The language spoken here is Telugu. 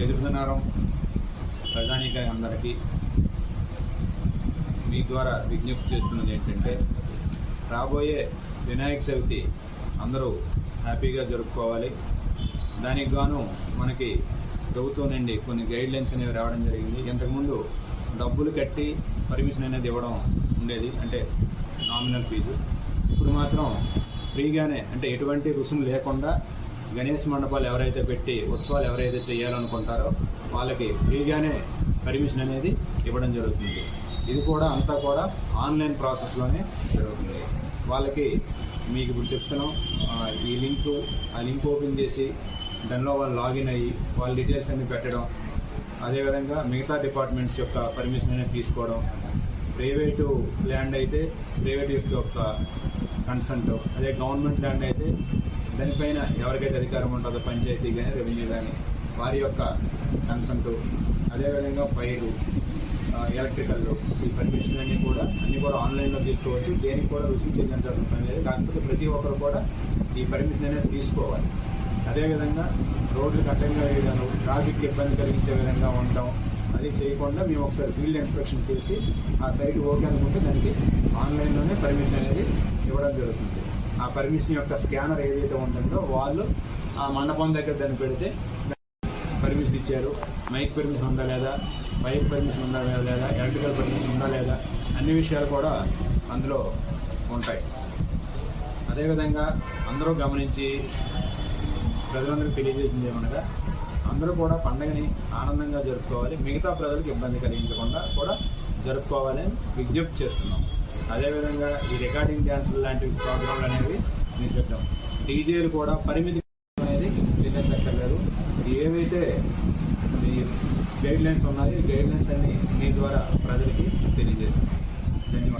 ఎదురుదనారం ప్రజానిక అందరికీ మీ ద్వారా విజ్ఞప్తి చేస్తున్నది ఏంటంటే, రాబోయే వినాయక చవితి అందరూ హ్యాపీగా జరుపుకోవాలి. దానికి గాను మనకి ప్రభుత్వం నుండి కొన్ని గైడ్లైన్స్ అనేవి రావడం జరిగింది. ఇంతకుముందు డబ్బులు కట్టి పర్మిషన్ అనేది ఇవ్వడం ఉండేది, అంటే నామినల్ ఫీజు. ఇప్పుడు మాత్రం ఫ్రీగానే, అంటే ఎటువంటి రుసుము లేకుండా గణేష్ మండపాలు ఎవరైతే పెట్టి ఉత్సవాలు ఎవరైతే చేయాలనుకుంటారో వాళ్ళకి ఫ్రీగానే పర్మిషన్ అనేది ఇవ్వడం జరుగుతుంది. ఇది కూడా అంతా కూడా ఆన్లైన్ ప్రాసెస్లోనే జరుగుతుంది. వాళ్ళకి మీకు ఇప్పుడు చెప్తున్నాం, ఈ లింక్ ఓపెన్ చేసి దానిలో వాళ్ళు లాగిన్ అయ్యి వాళ్ళ డీటెయిల్స్ అన్ని పెట్టడం, అదేవిధంగా మిగతా డిపార్ట్మెంట్స్ యొక్క పర్మిషన్ అనేది తీసుకోవడం, ప్రైవేటు ల్యాండ్ అయితే ప్రైవేట్ యొక్క కన్సెంట్, అదే గవర్నమెంట్ ల్యాండ్ అయితే దానిపైన ఎవరికైతే అధికారం ఉంటుందో పంచాయతీ కానీ రెవెన్యూ కానీ వారి యొక్క కన్సెంట్, అదేవిధంగా ఫైర్, ఎలక్ట్రికల్, ఈ పర్మిషన్ అన్నీ కూడా ఆన్లైన్లో తీసుకోవచ్చు. దేనికి కూడా రుసుము చెల్లించాల్సిన పని లేదు. కాకపోతే ప్రతి ఒక్కరు కూడా ఈ పర్మిషన్ అనేది తీసుకోవాలి. అదేవిధంగా రోడ్లు కట్టంగా వేయడం, ట్రాఫిక్ ఇబ్బంది కలిగించే విధంగా ఉండడం అది చేయకుండా మేము ఒకసారి ఫీల్డ్ ఇన్స్పెక్షన్ చేసి ఆ సైట్ ఓకే అనుకుంటే దానికి ఆన్లైన్లోనే పర్మిషన్ అనేది ఇవ్వడం జరుగుతుంది. ఆ పర్మిషన్ యొక్క స్కానర్ ఏదైతే ఉంటుందో వాళ్ళు ఆ మండపం దగ్గర దాన్ని పెడితే పర్మిషన్ ఇచ్చారు, మైక్ పర్మిషన్ ఉందా లేదా, బైక్ పర్మిషన్ ఉందా లేదా, ఎలక్ట్రికల్ పర్మిషన్ ఉందా లేదా, అన్ని విషయాలు కూడా అందులో ఉంటాయి. అదేవిధంగా అందరూ గమనించి ప్రజలందరికీ తెలియజేసింది ఏమనగా, అందరూ కూడా పండుగని ఆనందంగా జరుపుకోవాలి, మిగతా ప్రజలకు ఇబ్బంది కలిగించకుండా కూడా జరుపుకోవాలని విజ్ఞప్తి చేస్తున్నాం. అదేవిధంగా ఈ రికార్డింగ్ డ్యాన్సులు లాంటి ప్రోగ్రాంలు అనేవి నిషిద్ధం. డీజేలు కూడా పరిమితి అనేది చెల్లించక్కర్లేదు. ఏవైతే గైడ్ లైన్స్ ఉన్నాయో ఈ గైడ్ లైన్స్ అన్ని మీ ద్వారా ప్రజలకి తెలియజేస్తున్నాం. ధన్యవాదాలు.